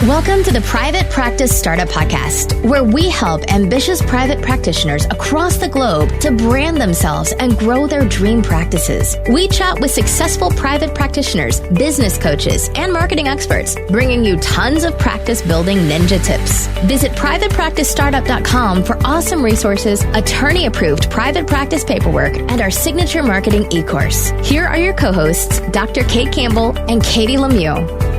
Welcome to the Private Practice Startup Podcast, where we help ambitious private practitioners across the globe to brand themselves and grow their dream practices. We chat with successful private practitioners, business coaches, and marketing experts, bringing you tons of practice building ninja tips. Visit privatepracticestartup.com for awesome resources, attorney-approved private practice paperwork, and our signature marketing e-course. Here are your co-hosts, Dr. Kate Campbell and Katie Lemieux.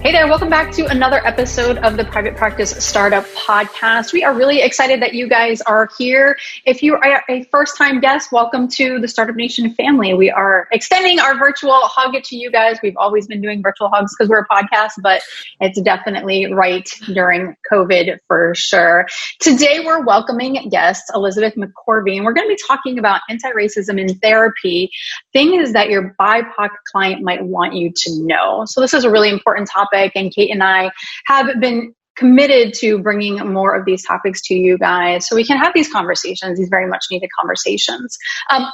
Hey there, welcome back to another episode of the Private Practice Startup Podcast. We are really excited that you guys are here. If you are a first-time guest, welcome to the Startup Nation family. We are extending our virtual hug to you guys. We've always been doing virtual hugs because we're a podcast, but it's definitely right during COVID for sure. Today, we're welcoming guest Elizabeth McCorvey, and we're going to be talking about anti-racism in therapy, things that your BIPOC client might want you to know. So this is a really important topic. And Kate and I have been committed to bringing more of these topics to you guys so we can have these conversations, these very much needed conversations.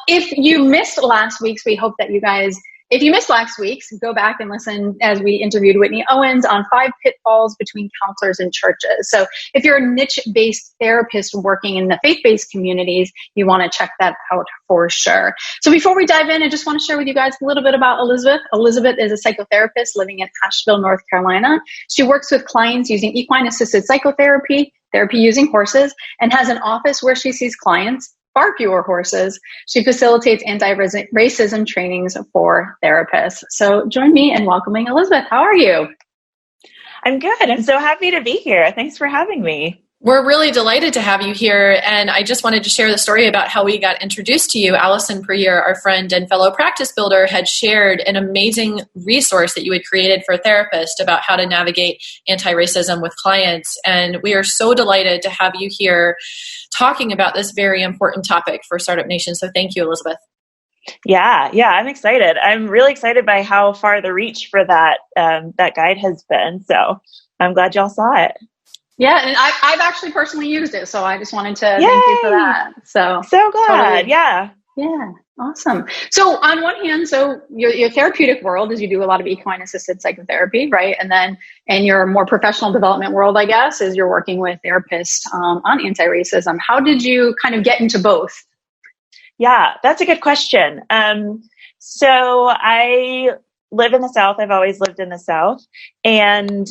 If you missed last week's, we hope that you guys, if you missed last week's, go back and listen as we interviewed Whitney Owens on 5 pitfalls between counselors and churches. So if you're a niche-based therapist working in the faith-based communities, you want to check that out for sure. So before we dive in, I just want to share with you guys a little bit about Elizabeth. Elizabeth is a psychotherapist living in Asheville, North Carolina. She works with clients using equine-assisted psychotherapy, therapy using horses, and has an office where she sees clients, far fewer horses. She facilitates anti-racism trainings for therapists. So join me in welcoming Elizabeth. How are you? I'm good. I'm so happy to be here. Thanks for having me. We're really delighted to have you here, and I just wanted to share the story about how we got introduced to you. Allison Prier, our friend and fellow practice builder, had shared an amazing resource that you had created for therapists about how to navigate anti-racism with clients, and we are so delighted to have you here talking about this very important topic for Startup Nation, so thank you, Elizabeth. Yeah, I'm excited. I'm really excited by how far the reach for that guide has been, so I'm glad y'all saw it. Yeah, and I've actually personally used it, so I just wanted to thank you for that. So glad, totally. Yeah, awesome. So on one hand, so your therapeutic world is you do a lot of equine-assisted psychotherapy, right? And then in your more professional development world, I guess, is you're working with therapists on anti-racism. How did you kind of get into both? Yeah, that's a good question. So I live in the South. I've always lived in the South. And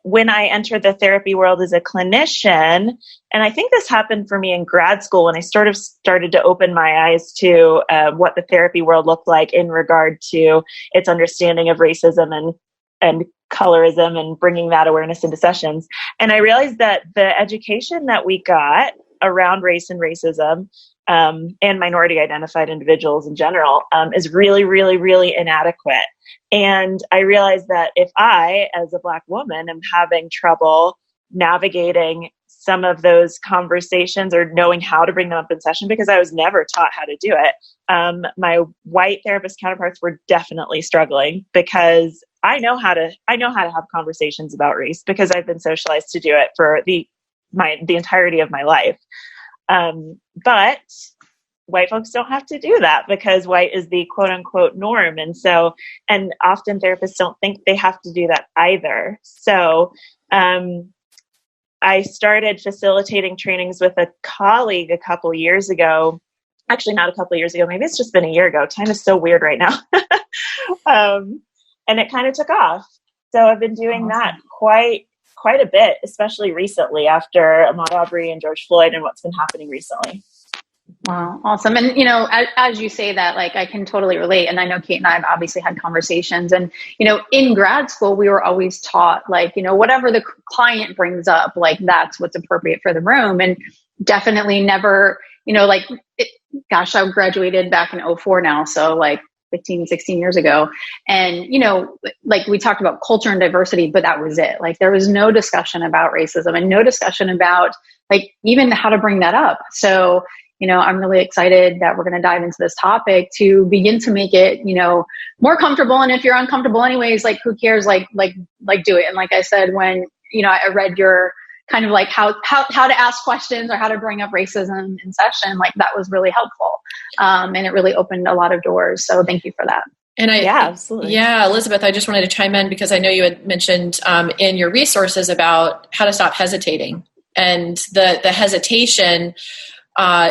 when I entered the therapy world as a clinician, and I think this happened for me in grad school when I sort of started to open my eyes to what the therapy world looked like in regard to its understanding of racism and colorism and bringing that awareness into sessions. And I realized that the education that we got around race and racism and minority identified individuals in general is really, really, really inadequate. And I realized that if I, as a Black woman, am having trouble navigating some of those conversations or knowing how to bring them up in session, because I was never taught how to do it, my white therapist counterparts were definitely struggling, because I know how to have conversations about race because I've been socialized to do it for the entirety of my life. But white folks don't have to do that because white is the quote unquote norm. And often therapists don't think they have to do that either. So, I started facilitating trainings with a colleague a couple years ago. Actually, not a couple years ago. Maybe it's just been a year ago. Time is so weird right now. And it kind of took off. So I've been doing that quite a bit, especially recently after Ahmaud Arbery and George Floyd and what's been happening recently. Wow. Awesome. And, as you say that, like, I can totally relate. And I know Kate and I have obviously had conversations, and, in grad school, we were always taught, like, whatever the client brings up, like, that's what's appropriate for the room. And definitely never, I graduated back in 2004 now. So like 15, 16 years ago. And, like we talked about culture and diversity, but that was it. Like, there was no discussion about racism and no discussion about, like, even how to bring that up. So, I'm really excited that we're going to dive into this topic to begin to make it, more comfortable. And if you're uncomfortable anyways, like, who cares? Like do it. And like I said, when, I read your kind of like how to ask questions or how to bring up racism in session, like, that was really helpful. And it really opened a lot of doors. So thank you for that. And yeah, absolutely. Yeah, Elizabeth, I just wanted to chime in because I know you had mentioned in your resources about how to stop hesitating. And the hesitation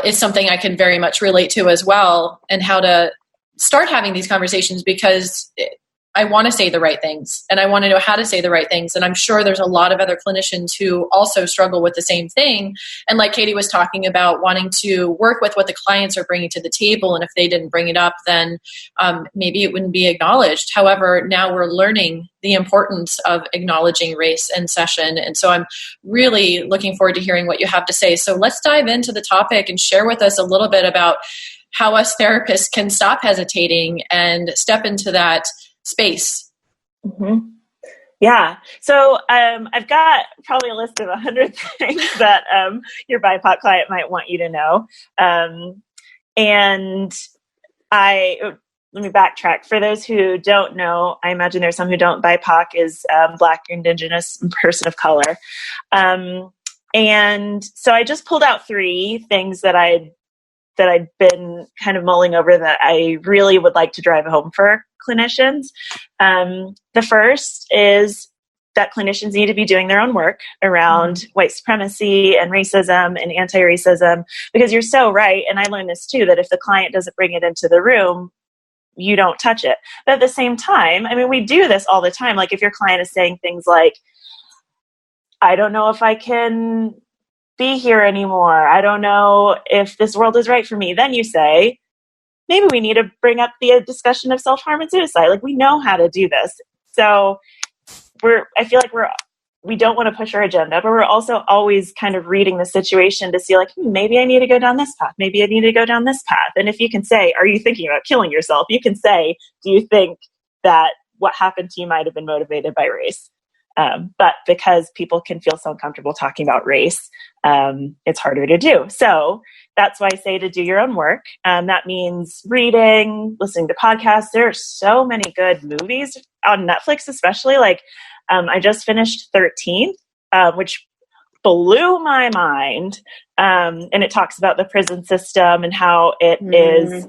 is something I can very much relate to as well, and how to start having these conversations, because I want to say the right things and I want to know how to say the right things. And I'm sure there's a lot of other clinicians who also struggle with the same thing. And like Katie was talking about, wanting to work with what the clients are bringing to the table. And if they didn't bring it up, then maybe it wouldn't be acknowledged. However, now we're learning the importance of acknowledging race in session. And so I'm really looking forward to hearing what you have to say. So let's dive into the topic and share with us a little bit about how us therapists can stop hesitating and step into that space. Mm-hmm. Yeah. So I've got probably a list of 100 things that your BIPOC client might want you to know. And let me backtrack. For those who don't know, I imagine there's some who don't. BIPOC is Black, Indigenous, and person of color. And so I just pulled out 3 things that I'd been kind of mulling over that I really would like to drive home for clinicians. The first is that clinicians need to be doing their own work around white supremacy and racism and anti-racism, because you're so right. And I learned this too, that if the client doesn't bring it into the room, you don't touch it. But at the same time, I mean, we do this all the time. Like if your client is saying things like, I don't know if I can be here anymore, I don't know if this world is right for me, then you say, maybe we need to bring up the discussion of self-harm and suicide. Like, we know how to do this. So I feel like we don't want to push our agenda, but we're also always kind of reading the situation to see like, maybe I need to go down this path. Maybe I need to go down this path. And if you can say, are you thinking about killing yourself? You can say, do you think that what happened to you might have been motivated by race? But because people can feel so uncomfortable talking about race, it's harder to do. So that's why I say to do your own work. That means reading, listening to podcasts. There are so many good movies on Netflix, especially. Like I just finished 13th, which blew my mind. And it talks about the prison system and how it is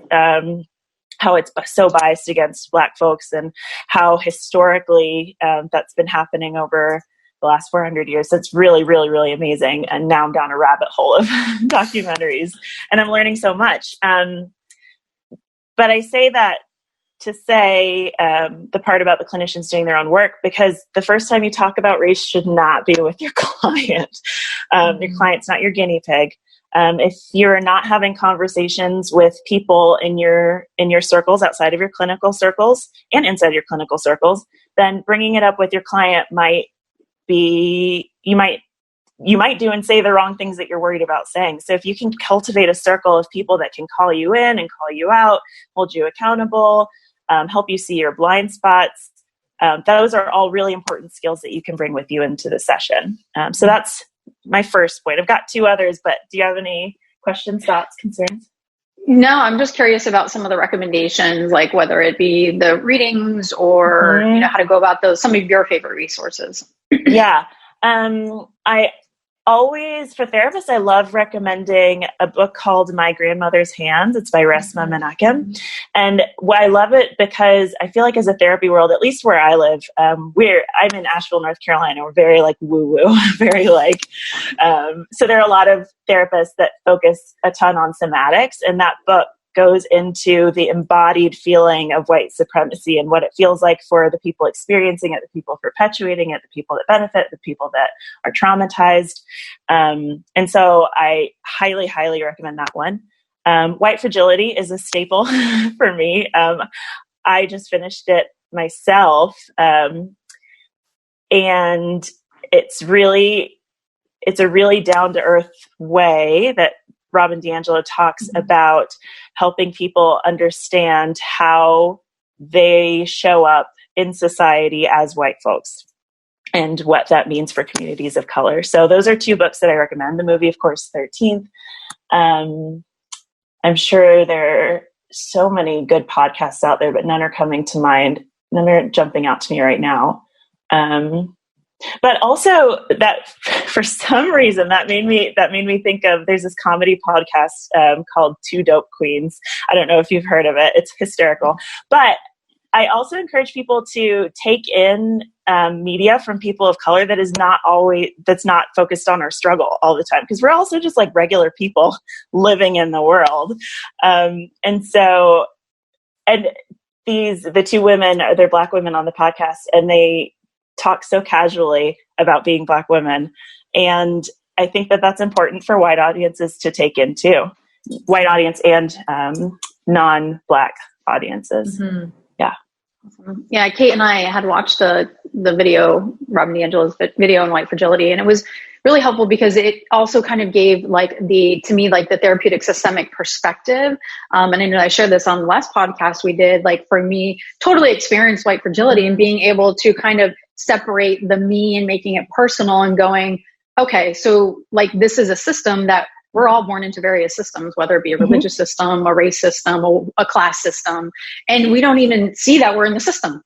how it's so biased against Black folks, and how historically that's been happening over the last 400 years. It's really, really, really amazing. And now I'm down a rabbit hole of documentaries, and I'm learning so much. But I say that to say the part about the clinicians doing their own work, because the first time you talk about race should not be with your client. Your client's not your guinea pig. If you're not having conversations with people in your circles, outside of your clinical circles and inside your clinical circles, then bringing it up with your client might be, you might do and say the wrong things that you're worried about saying. So if you can cultivate a circle of people that can call you in and call you out, hold you accountable, help you see your blind spots, those are all really important skills that you can bring with you into the session. So that's my first point. I've got 2 others, but do you have any questions, thoughts, concerns? No, I'm just curious about some of the recommendations, like whether it be the readings or how to go about those, some of your favorite resources. Yeah. I always, for therapists, I love recommending a book called My Grandmother's Hands. It's by Resmaa Menakem. And I love it because I feel like as a therapy world, at least where I live, I'm in Asheville, North Carolina. We're very like woo-woo, very like, so there are a lot of therapists that focus a ton on somatics, and that book goes into the embodied feeling of white supremacy and what it feels like for the people experiencing it, the people perpetuating it, the people that benefit, the people that are traumatized. And so I highly, highly recommend that one. White Fragility is a staple for me. I just finished it myself. And it's a really down-to-earth way that Robin DiAngelo talks about helping people understand how they show up in society as white folks and what that means for communities of color. So those are 2 books that I recommend. The movie, of course, 13th. I'm sure there are so many good podcasts out there, but none are coming to mind. None are jumping out to me right now. But also that for some reason that made me think of, there's this comedy podcast called Two Dope Queens. I don't know if you've heard of it. It's hysterical. But I also encourage people to take in media from people of color that's not focused on our struggle all the time, because we're also just like regular people living in the world. The two women, they're Black women on the podcast, and they talk so casually about being Black women. And I think that that's important for white audiences to take in too. White audience and non-Black audiences. Mm-hmm. Yeah. Yeah, Kate and I had watched the video, Robin DiAngelo's video on white fragility, and it was really helpful because it also kind of gave the therapeutic systemic perspective. And I know I shared this on the last podcast we did, for me, totally experienced white fragility and being able to kind of separate the me and making it personal and going, okay, so this is a system that we're all born into various systems, whether it be a religious system, a race system, or a class system. And we don't even see that we're in the system.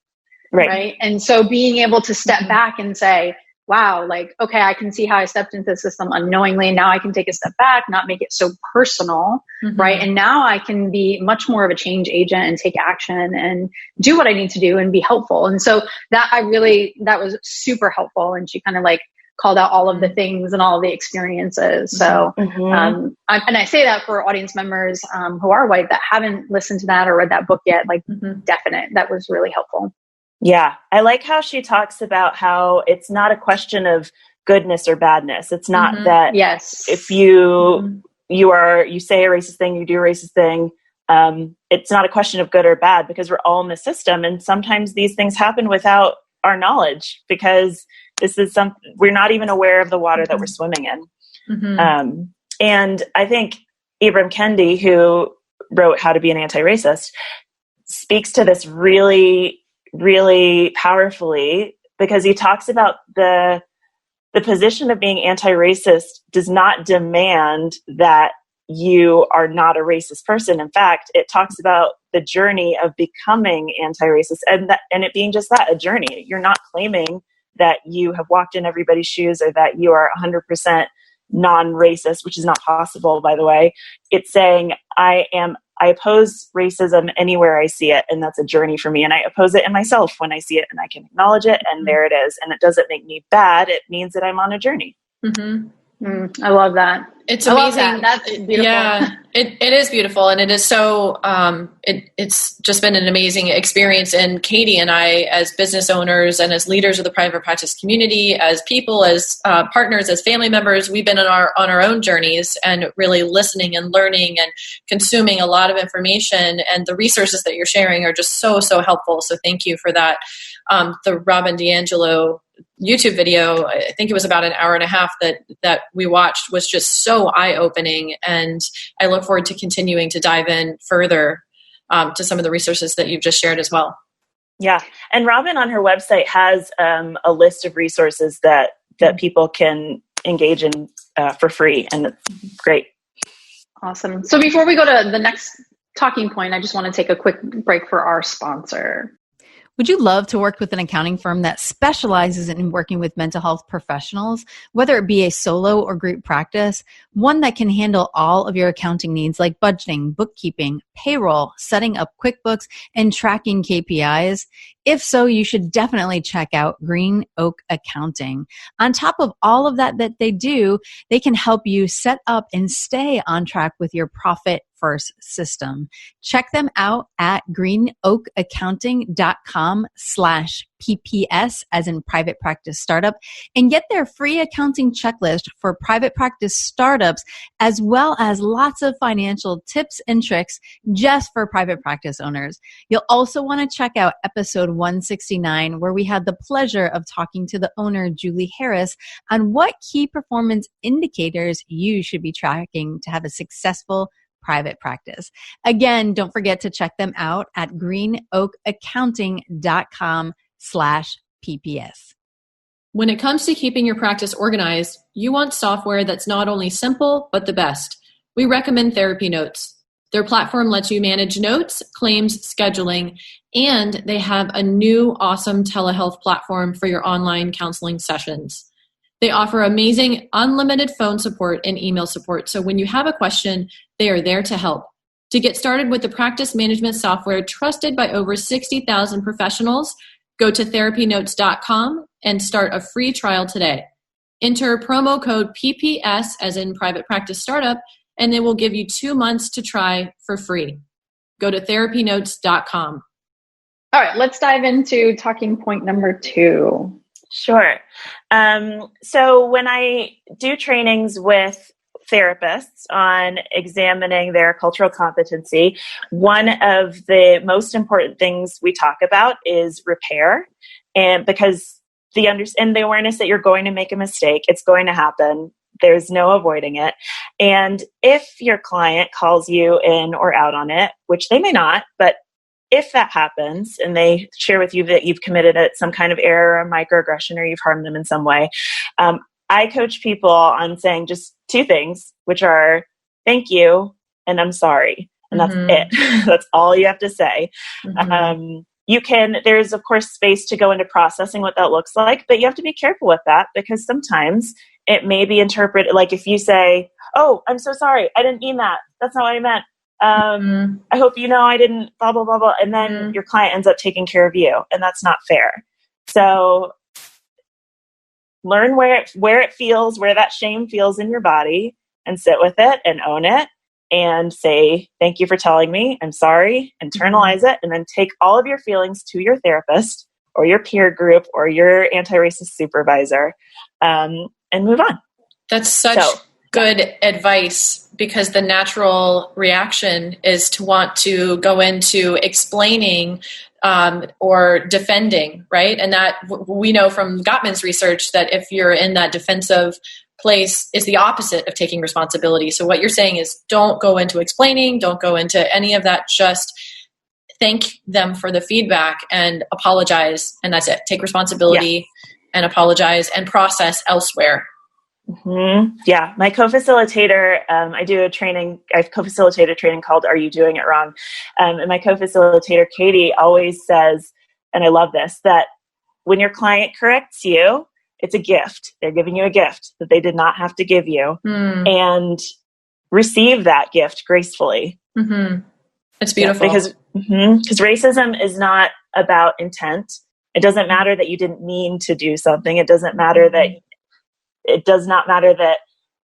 Right. And so being able to step back and say, wow, okay, I can see how I stepped into the system unknowingly. And now I can take a step back, not make it so personal. Right. And now I can be much more of a change agent and take action and do what I need to do and be helpful. And so that was super helpful. And she kind of called out all of the things and all of the experiences. So, and I say that for audience members who are white that haven't listened to that or read that book yet, definite. That was really helpful. Yeah. I like how she talks about how it's not a question of goodness or badness. It's not that if you say a racist thing, you do a racist thing. It's not a question of good or bad, because we're all in the system. And sometimes these things happen without our knowledge, because this is we're not even aware of the water that we're swimming in. And I think Ibram Kendi, who wrote How to Be an Anti-Racist, speaks to this really, really powerfully, because he talks about the position of being anti-racist does not demand that you are not a racist person. In fact, it talks about the journey of becoming anti-racist and it being just that, a journey. You're not claiming that you have walked in everybody's shoes or that you are 100% non-racist, which is not possible, by the way. It's saying I oppose racism anywhere I see it, and that's a journey for me. And I oppose it in myself when I see it, and I can acknowledge it, and there it is. And it doesn't make me bad. It means that I'm on a journey. I love that. It's amazing. That's beautiful. Yeah, it is beautiful. And it is so, it's just been an amazing experience. And Katie and I, as business owners and as leaders of the private practice community, as people, as partners, as family members, we've been on our own journeys and really listening and learning and consuming a lot of information. And the resources that you're sharing are just so, so helpful. So thank you for that. The Robin DiAngelo YouTube video, I think it was about an hour and a half that we watched, was just so eye-opening, and I look forward to continuing to dive in further to some of the resources that you've just shared as well. Yeah, and Robin on her website has a list of resources that people can engage in for free, and it's great. Awesome. So before we go to the next talking point, I just want to take a quick break for our sponsor. Would you love to work with an accounting firm that specializes in working with mental health professionals, whether it be a solo or group practice, one that can handle all of your accounting needs like budgeting, bookkeeping, payroll, setting up QuickBooks, and tracking KPIs? If so, you should definitely check out Green Oak Accounting. On top of all of that they do, they can help you set up and stay on track with your profit first system. Check them out at greenoakaccounting.com/PPS, as in private practice startup, and get their free accounting checklist for private practice startups, as well as lots of financial tips and tricks just for private practice owners. You'll also want to check out episode 169, where we had the pleasure of talking to the owner, Julie Harris, on what key performance indicators you should be tracking to have a successful private practice. Again, don't forget to check them out at greenoakaccounting.com/PPS. When it comes to keeping your practice organized, you want software that's not only simple, but the best. We recommend Therapy Notes. Their platform lets you manage notes, claims, scheduling, and they have a new awesome telehealth platform for your online counseling sessions. They offer amazing unlimited phone support and email support. So when you have a question, they are there to help. To get started with the practice management software trusted by over 60,000 professionals, go to therapynotes.com and start a free trial today. Enter promo code PPS, as in Private Practice Startup, and they will give you 2 months to try for free. Go to therapynotes.com. All right, let's dive into talking point number 2. Sure. So when I do trainings with therapists on examining their cultural competency, one of the most important things we talk about is repair. And because the awareness that you're going to make a mistake, it's going to happen. There's no avoiding it. And if your client calls you in or out on it, which they may not, but if that happens and they share with you that you've committed some kind of error or microaggression or you've harmed them in some way, I coach people on saying just 2 things, which are thank you and I'm sorry. And that's it. That's all you have to say. There's of course space to go into processing what that looks like, but you have to be careful with that because sometimes it may be interpreted like if you say, oh, I'm so sorry, I didn't mean that. That's not what I meant. I hope you know I didn't blah, blah, blah, blah. And then your client ends up taking care of you, and that's not fair. So learn where it feels, where that shame feels in your body, and sit with it and own it and say, thank you for telling me, I'm sorry, internalize it, and then take all of your feelings to your therapist or your peer group or your anti-racist supervisor, and move on. That's such good advice, because the natural reaction is to want to go into explaining or defending, right? And that we know from Gottman's research that if you're in that defensive place is the opposite of taking responsibility. So what you're saying is don't go into explaining, don't go into any of that, just thank them for the feedback and apologize. And that's it. Take responsibility and apologize and process elsewhere. Yeah. My co-facilitator, I've co-facilitated a training called Are You Doing It Wrong? And my co-facilitator, Katie, always says, and I love this, that when your client corrects you, it's a gift. They're giving you a gift that they did not have to give you, and receive that gift gracefully. It's beautiful. Because racism is not about intent. It doesn't matter that you didn't mean to do something. It does not matter that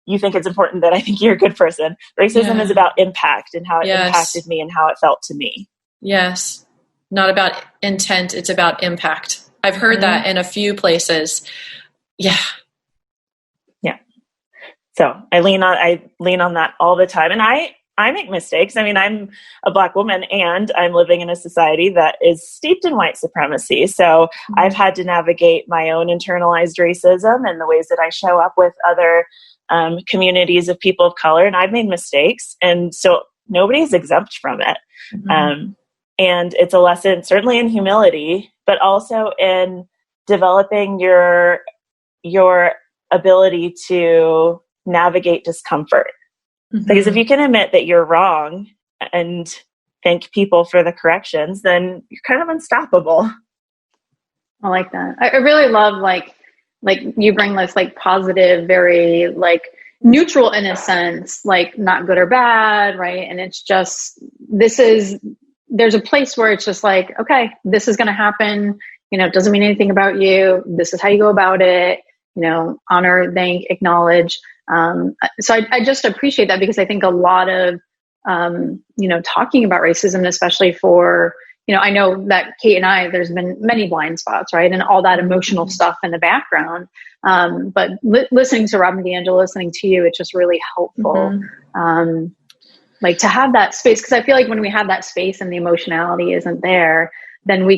you think it's important that I think you're a good person. Racism is about impact and how it impacted me and how it felt to me. Yes. Not about intent. It's about impact. I've heard that in a few places. Yeah. So I lean on that all the time. And I make mistakes. I mean, I'm a Black woman and I'm living in a society that is steeped in white supremacy. So I've had to navigate my own internalized racism and the ways that I show up with other communities of people of color. And I've made mistakes. And so nobody's exempt from it. And it's a lesson certainly in humility, but also in developing your ability to navigate discomfort. Because if you can admit that you're wrong and thank people for the corrections, then you're kind of unstoppable. I like that. I really love like you bring this like positive, very like neutral in a sense, like not good or bad, right? And it's just there's a place where it's just like, okay, this is going to happen. You know, it doesn't mean anything about you. This is how you go about it. You know, honor, thank, acknowledge. So I just appreciate that, because I think a lot of, talking about racism, especially for, I know that Kate and I, there's been many blind spots, right? And all that emotional stuff in the background. But listening to Robin DiAngelo, listening to you, it's just really helpful. Like to have that space, because I feel like when we have that space and the emotionality isn't there, then we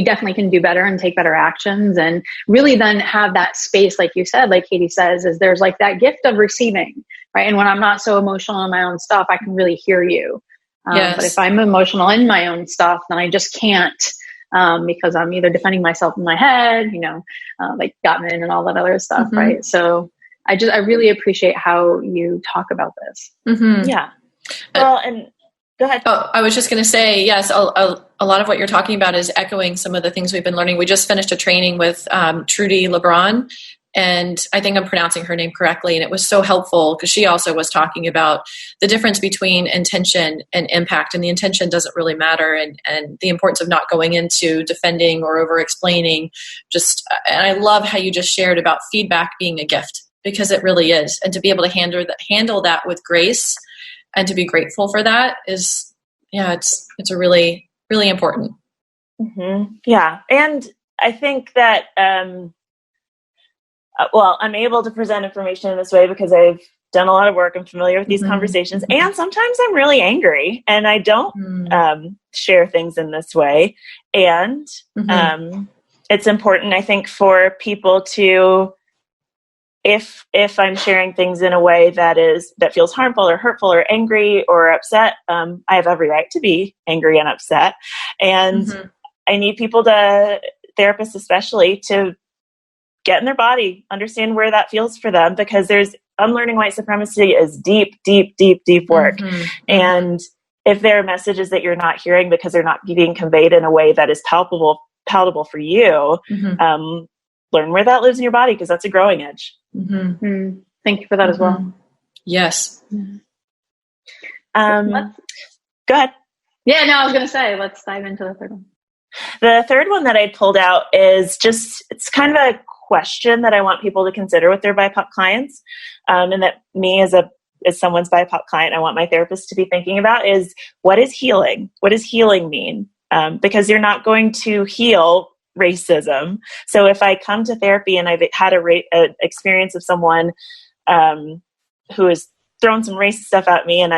definitely can do better and take better actions, and really then have that space, like you said, like Katie says, is there's like that gift of receiving, right? And when I'm not so emotional in my own stuff, I can really hear you. But if I'm emotional in my own stuff, then I just can't, because I'm either defending myself in my head, like Gottman and all that other stuff, right? So I really appreciate how you talk about this. Yeah. Well, and go ahead. Oh, I was just going to say, yes, a lot of what you're talking about is echoing some of the things we've been learning. We just finished a training with Trudy LeBron, And I think I'm pronouncing her name correctly. And it was so helpful because she also was talking about the difference between intention and impact. And the intention doesn't really matter. And the importance of not going into defending or over explaining. And I love how you just shared about feedback being a gift, because it really is. And to be able to handle that with grace and to be grateful for that is, it's a really, really important. Mm-hmm. Yeah. And I think that, I'm able to present information in this way because I've done a lot of work. I'm familiar with these conversations, and sometimes I'm really angry and I don't share things in this way. And it's important, I think, for people to, if I'm sharing things in a way that feels harmful or hurtful or angry or upset, I have every right to be angry and upset. And I need people therapists especially, to get in their body, understand where that feels for them, because unlearning white supremacy is deep, deep, deep, deep work. And if there are messages that you're not hearing because they're not being conveyed in a way that is palatable for you, learn where that lives in your body, because that's a growing edge. Thank you for that as well. Yes. Go ahead. Yeah, no, I was going to say, let's dive into the third one. The third one that I pulled out is it's kind of a question that I want people to consider with their BIPOC clients. And that me as someone's BIPOC client, I want my therapist to be thinking about is, what is healing? What does healing mean? Because you're not going to heal racism. So if I come to therapy and I've had an experience of someone who has thrown some racist stuff at me, and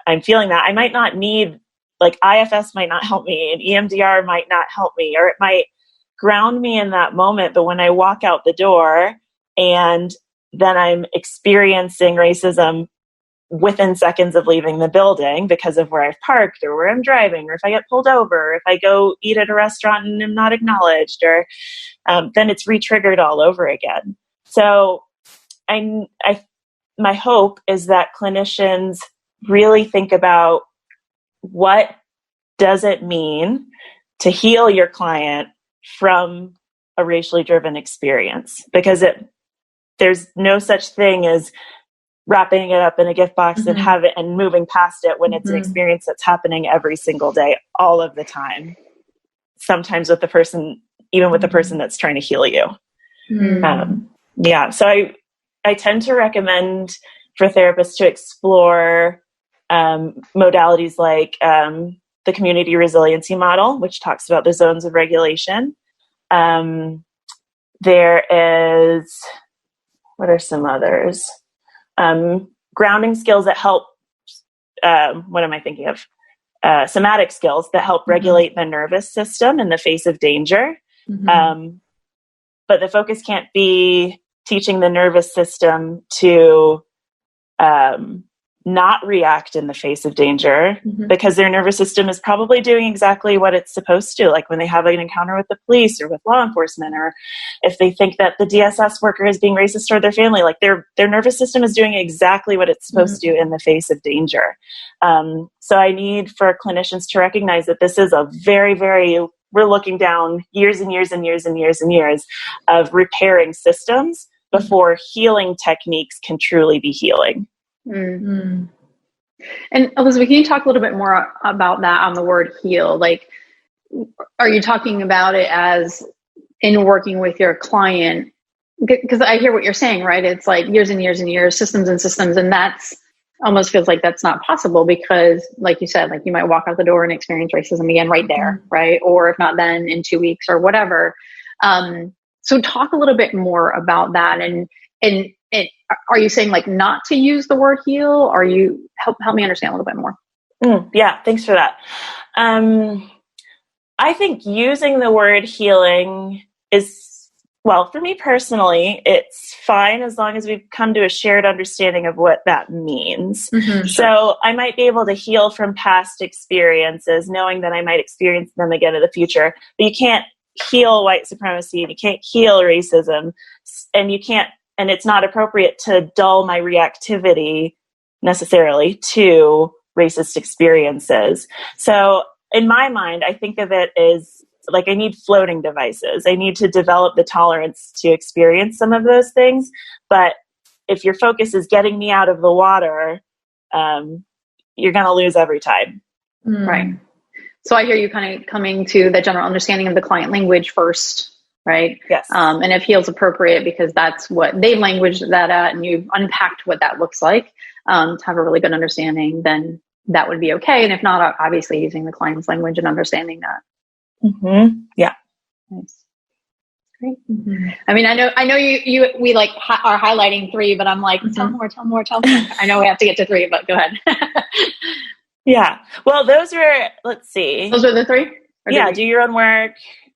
I'm feeling that, I might not need, like, IFS might not help me, and EMDR might not help me, or it might ground me in that moment. But when I walk out the door and then I'm experiencing racism within seconds of leaving the building because of where I've parked or where I'm driving, or if I get pulled over, or if I go eat at a restaurant and am not acknowledged, or then it's re-triggered all over again. So my hope is that clinicians really think about, what does it mean to heal your client from a racially driven experience? Because there's no such thing as wrapping it up in a gift box and have it and moving past it when it's an experience that's happening every single day, all of the time. Sometimes with the person, even with the person that's trying to heal you. So I tend to recommend for therapists to explore modalities like the community resiliency model, which talks about the zones of regulation. There is, what are some others? Grounding skills that help, what am I thinking of? Somatic skills that help regulate the nervous system in the face of danger. But the focus can't be teaching the nervous system to not react in the face of danger, because their nervous system is probably doing exactly what it's supposed to. Like when they have an encounter with the police or with law enforcement, or if they think that the DSS worker is being racist toward their family, like their nervous system is doing exactly what it's supposed to in the face of danger. So I need for clinicians to recognize that this is a very, very, we're looking down years and years and years and years and years of repairing systems before healing techniques can truly be healing. And Elizabeth, can you talk a little bit more about that on the word heal? Like, are you talking about it as in working with your client? Because I hear what you're saying, right? It's like years and years and years, systems and systems. And that's almost feels like that's not possible because, like you said, like you might walk out the door and experience racism again right there, right? Or if not then, in 2 weeks or whatever. So talk a little bit more about that. And are you saying like not to use the word heal? Or you help me understand a little bit more? Yeah, thanks for that. I think using the word healing is, well, for me personally, it's fine as long as we've come to a shared understanding of what that means. So I might be able to heal from past experiences, knowing that I might experience them again in the future, but you can't heal white supremacy and you can't heal racism, and you can't, and it's not appropriate to dull my reactivity necessarily to racist experiences. So in my mind, I think of it as like I need floating devices. I need to develop the tolerance to experience some of those things. But if your focus is getting me out of the water, you're going to lose every time. Right. So I hear you kind of coming to the general understanding of the client language first, right? Yes. And it feels appropriate because that's what they've languaged that at, and you've unpacked what that looks like, to have a really good understanding, then that would be okay. And if not, obviously using the client's language and understanding that. Mm-hmm. Yeah. Nice. Great. Mm-hmm. I mean, I know we like are highlighting 3, but I'm like, tell more. I know we have to get to 3, but go ahead. Yeah. Well, let's see. Those are the 3? Yeah. Do your own work,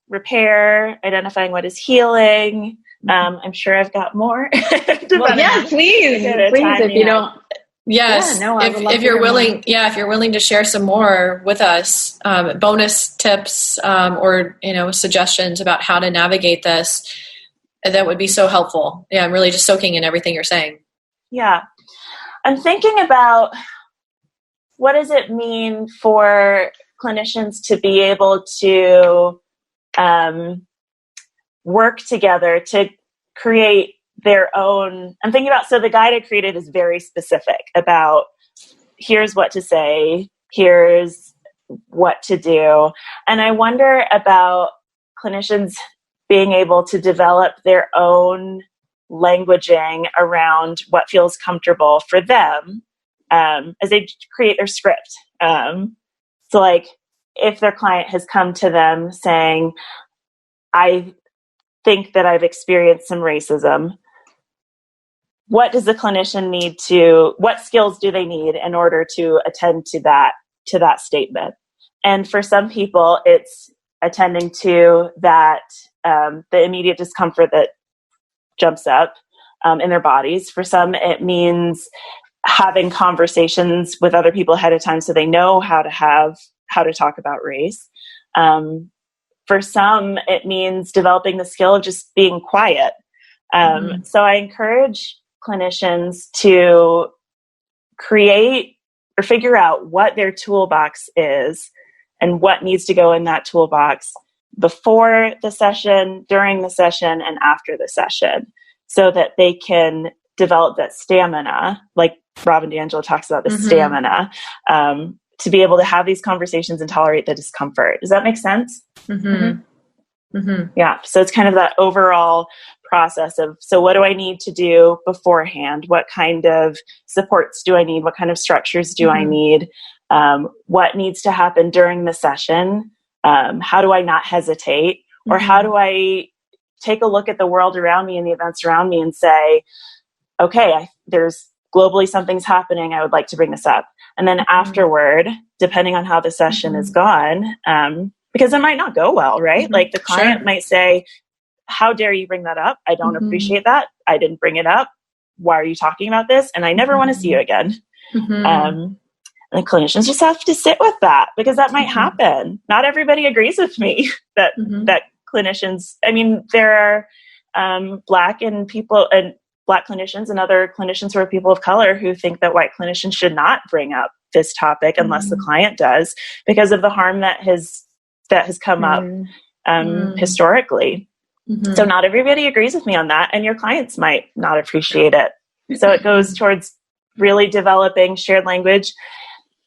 repair, identifying what is healing. I'm sure I've got more. Well, yeah, please, if you don't. Yes. Yeah, no, if you're willing, if you're willing to share some more with us, bonus tips, or, suggestions about how to navigate this, that would be so helpful. Yeah. I'm really just soaking in everything you're saying. Yeah. I'm thinking about what does it mean for clinicians to be able to work together to create their own. I'm thinking about, so the guide I created is very specific about here's what to say, here's what to do. And I wonder about clinicians being able to develop their own languaging around what feels comfortable for them as they create their script. So like if their client has come to them saying, I think that I've experienced some racism, what does the clinician need what skills do they need in order to attend to that statement? And for some people, it's attending to that, the immediate discomfort that jumps up in their bodies. For some, it means having conversations with other people ahead of time so they know how to talk about race. For some, it means developing the skill of just being quiet. So I encourage clinicians to create or figure out what their toolbox is and what needs to go in that toolbox before the session, during the session, and after the session, so that they can develop that stamina, like Robin DiAngelo talks about, the stamina, to be able to have these conversations and tolerate the discomfort. Does that make sense? Yeah. So it's kind of that overall process of, so what do I need to do beforehand? What kind of supports do I need? What kind of structures do I need? What needs to happen during the session? How do I not hesitate? Or how do I take a look at the world around me and the events around me and say, okay, there's globally something's happening. I would like to bring this up. And then afterward, depending on how the session is gone, because it might not go well, right? Like the client might say, how dare you bring that up? I don't appreciate that. I didn't bring it up. Why are you talking about this? And I never want to see you again. And clinicians just have to sit with that, because that might happen. Not everybody agrees with me that clinicians, I mean, there are Black clinicians and other clinicians who are people of color who think that white clinicians should not bring up this topic unless the client does, because of the harm that has come up historically. So not everybody agrees with me on that, and your clients might not appreciate it. So it goes towards really developing shared language,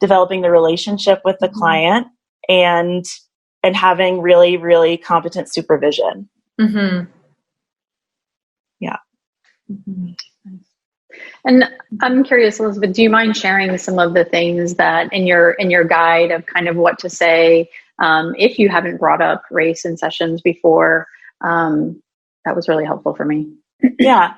developing the relationship with the client, and having really, really competent supervision. Yeah. And I'm curious, Elizabeth, do you mind sharing some of the things that in your guide of kind of what to say if you haven't brought up race in sessions before? That was really helpful for me. Yeah.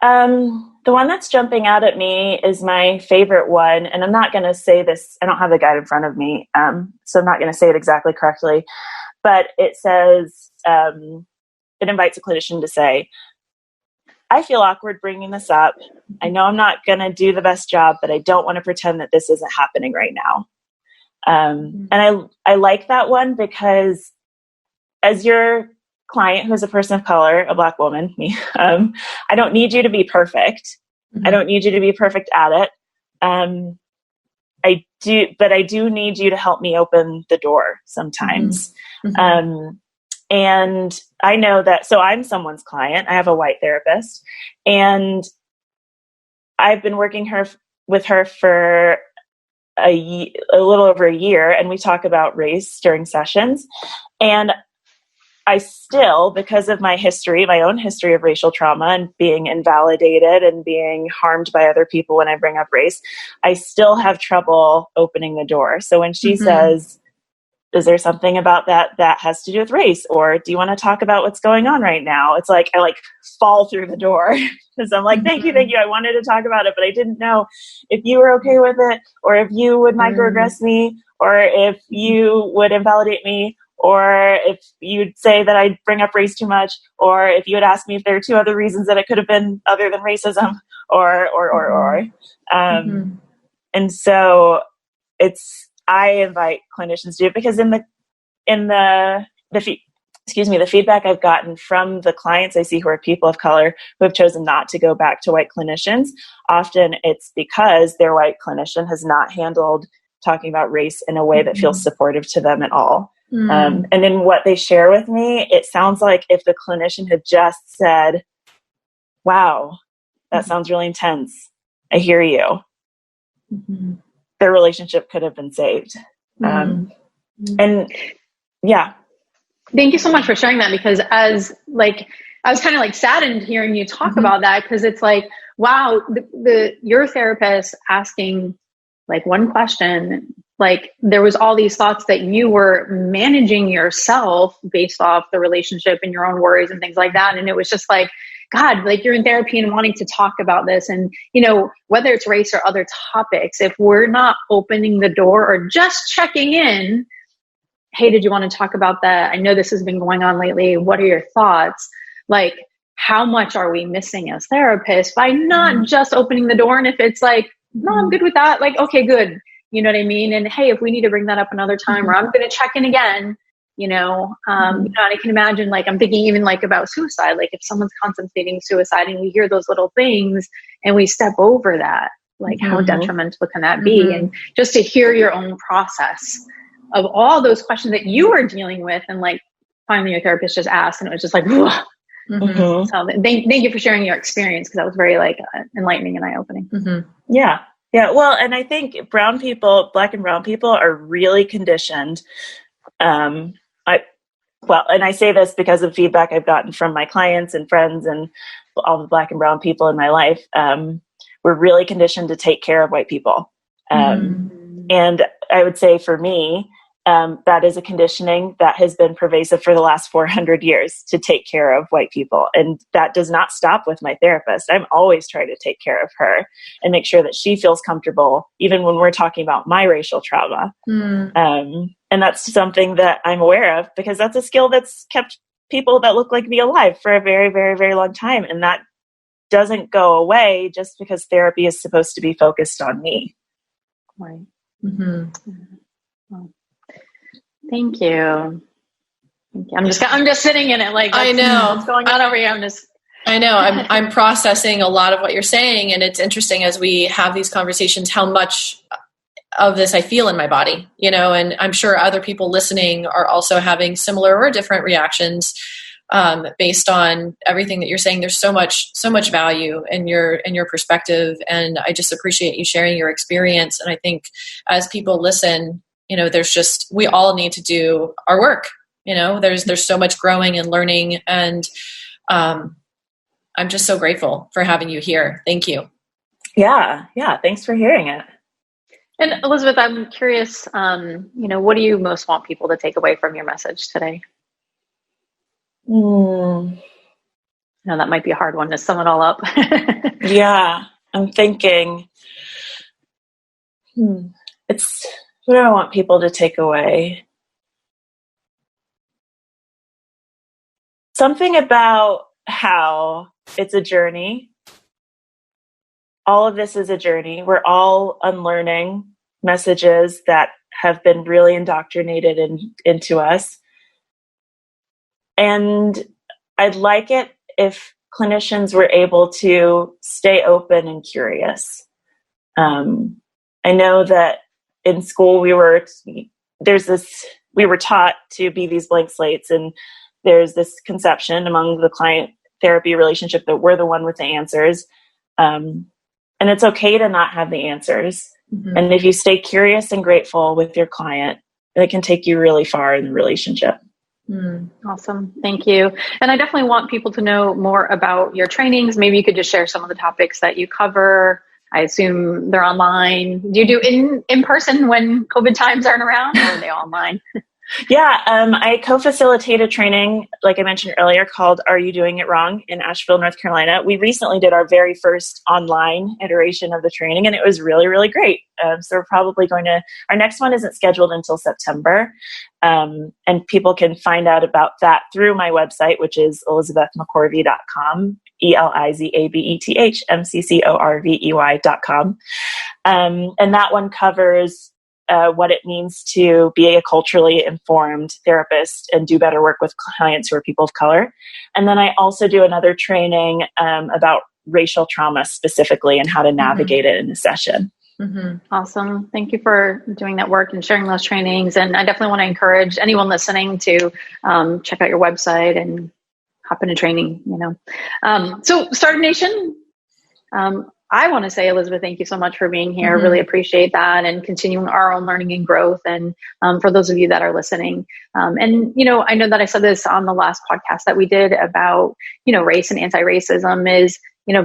The one that's jumping out at me is my favorite one, and I'm not going to say this, I don't have the guide in front of me, so I'm not going to say it exactly correctly, but it says, it invites a clinician to say, I feel awkward bringing this up. I know I'm not going to do the best job, but I don't want to pretend that this isn't happening right now. And I like that one because as your client who is a person of color, a Black woman, me, I don't need you to be perfect. I don't need you to be perfect at it. I do need you to help me open the door sometimes. And I know that, so I'm someone's client. I have a white therapist, and I've been working with her for a little over a year, and we talk about race during sessions. And I still, because of my history, my own history of racial trauma and being invalidated and being harmed by other people when I bring up race, I still have trouble opening the door. So when she says, is there something about that has to do with race? Or do you want to talk about what's going on right now? It's like, I fall through the door because I'm like, thank you. I wanted to talk about it, but I didn't know if you were okay with it, or if you would microaggress me, or if you would invalidate me, or if you'd say that I bring up race too much, or if you would ask me if there are two other reasons that it could have been other than racism, or. And so I invite clinicians to do it, because in the feedback I've gotten from the clients I see who are people of color who have chosen not to go back to white clinicians, often it's because their white clinician has not handled talking about race in a way that feels supportive to them at all. And in what they share with me, it sounds like if the clinician had just said, wow, that sounds really intense, I hear you, their relationship could have been saved. And yeah. Thank you so much for sharing that, because I was kind of saddened hearing you talk about that, because it's like, wow, your therapist asking one question, there was all these thoughts that you were managing yourself based off the relationship and your own worries and things like that. And it was just God, you're in therapy and wanting to talk about this. And, whether it's race or other topics, if we're not opening the door or just checking in, hey, did you want to talk about that? I know this has been going on lately. What are your thoughts? How much are we missing as therapists by not just opening the door? And if it's no, I'm good with that. Okay, good. You know what I mean? And hey, if we need to bring that up another time, or I'm going to check in again, and I can imagine, I'm thinking even about suicide, if someone's contemplating suicide and we hear those little things and we step over that, how detrimental can that be? And just to hear your own process of all those questions that you were dealing with, and finally your therapist just asked, and it was just so thank you for sharing your experience, because that was very enlightening and eye-opening. Yeah. Well, and I think Black and brown people are really conditioned. And I say this because of feedback I've gotten from my clients and friends and all the Black and brown people in my life. We're really conditioned to take care of white people. And I would say for me, that is a conditioning that has been pervasive for the last 400 years, to take care of white people. And that does not stop with my therapist. I'm always trying to take care of her and make sure that she feels comfortable, even when we're talking about my racial trauma. And that's something that I'm aware of, because that's a skill that's kept people that look like me alive for a very, very, very long time. And that doesn't go away just because therapy is supposed to be focused on me. Right. Well, thank you. I'm just sitting in it. I know what's going on over here. I know. I'm processing a lot of what you're saying, and it's interesting as we have these conversations how much of this I feel in my body, and I'm sure other people listening are also having similar or different reactions based on everything that you're saying. There's so much value in your perspective, and I just appreciate you sharing your experience. And I think as people listen, we all need to do our work. There's so much growing and learning, and I'm just so grateful for having you here. Thank you. Yeah. Thanks for hearing it. And Elizabeth, I'm curious, what do you most want people to take away from your message today? No, that might be a hard one to sum it all up. Yeah, I'm thinking, it's what do I want people to take away? Something about how it's a journey. All of this is a journey. We're all unlearning messages that have been really indoctrinated into us. And I'd like it if clinicians were able to stay open and curious. I know that in school we were taught to be these blank slates, and there's this conception among the client therapy relationship that we're the one with the answers. And it's okay to not have the answers. Mm-hmm. And if you stay curious and grateful with your client, it can take you really far in the relationship. Awesome. Thank you. And I definitely want people to know more about your trainings. Maybe you could just share some of the topics that you cover. I assume they're online. Do you do in person when COVID times aren't around, or are they online? Yeah, I co-facilitate a training, like I mentioned earlier, called Are You Doing It Wrong in Asheville, North Carolina. We recently did our very first online iteration of the training, and it was really, really great. So we're probably our next one isn't scheduled until September. And people can find out about that through my website, which is elizabethmccorvey.com, ELIZABETHMCCORVEY.com. And that one covers what it means to be a culturally informed therapist and do better work with clients who are people of color. And then I also do another training about racial trauma specifically and how to navigate it in a session. Mm-hmm. Awesome. Thank you for doing that work and sharing those trainings. And I definitely want to encourage anyone listening to check out your website and hop into training, So Startup Nation, I want to say, Elizabeth, thank you so much for being here. Really appreciate that and continuing our own learning and growth. And for those of you that are listening, I know that I said this on the last podcast that we did about, race and anti-racism is,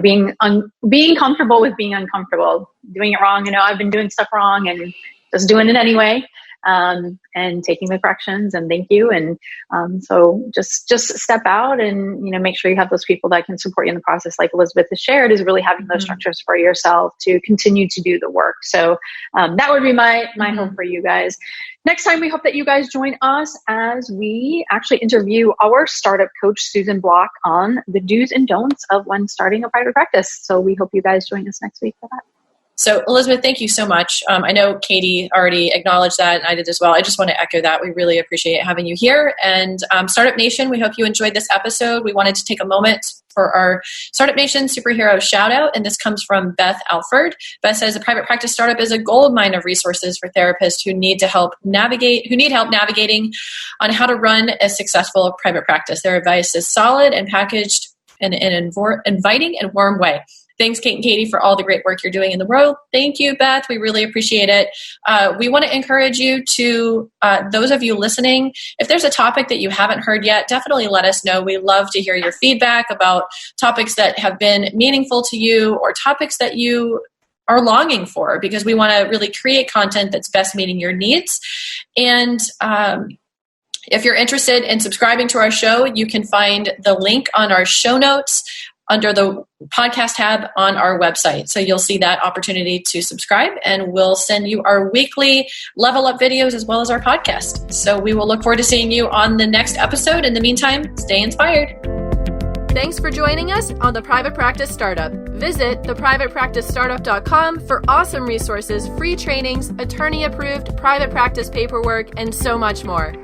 being comfortable with being uncomfortable, doing it wrong. I've been doing stuff wrong and just doing it anyway. And taking the corrections, and thank you. And so just step out and, make sure you have those people that can support you in the process. Like Elizabeth has shared, is really having those structures for yourself to continue to do the work. So that would be my hope for you guys. Next time, we hope that you guys join us as we actually interview our startup coach, Susan Block, on the do's and don'ts of when starting a private practice. So we hope you guys join us next week for that. So Elizabeth, thank you so much. I know Katie already acknowledged that, and I did as well. I just want to echo that. We really appreciate having you here. And Startup Nation, we hope you enjoyed this episode. We wanted to take a moment for our Startup Nation superhero shout out, and this comes from Beth Alford. Beth says a private practice startup is a goldmine of resources for therapists who need help navigating on how to run a successful private practice. Their advice is solid and packaged in an inviting and warm way. Thanks, Kate and Katie, for all the great work you're doing in the world. Thank you, Beth. We really appreciate it. We want to encourage you to, those of you listening, if there's a topic that you haven't heard yet, definitely let us know. We love to hear your feedback about topics that have been meaningful to you or topics that you are longing for, because we want to really create content that's best meeting your needs. And if you're interested in subscribing to our show, you can find the link on our show notes under the podcast tab on our website. So you'll see that opportunity to subscribe, and we'll send you our weekly level up videos as well as our podcast. So we will look forward to seeing you on the next episode. In the meantime, stay inspired. Thanks for joining us on The Private Practice Startup. Visit theprivatepracticestartup.com for awesome resources, free trainings, attorney-approved private practice paperwork, and so much more.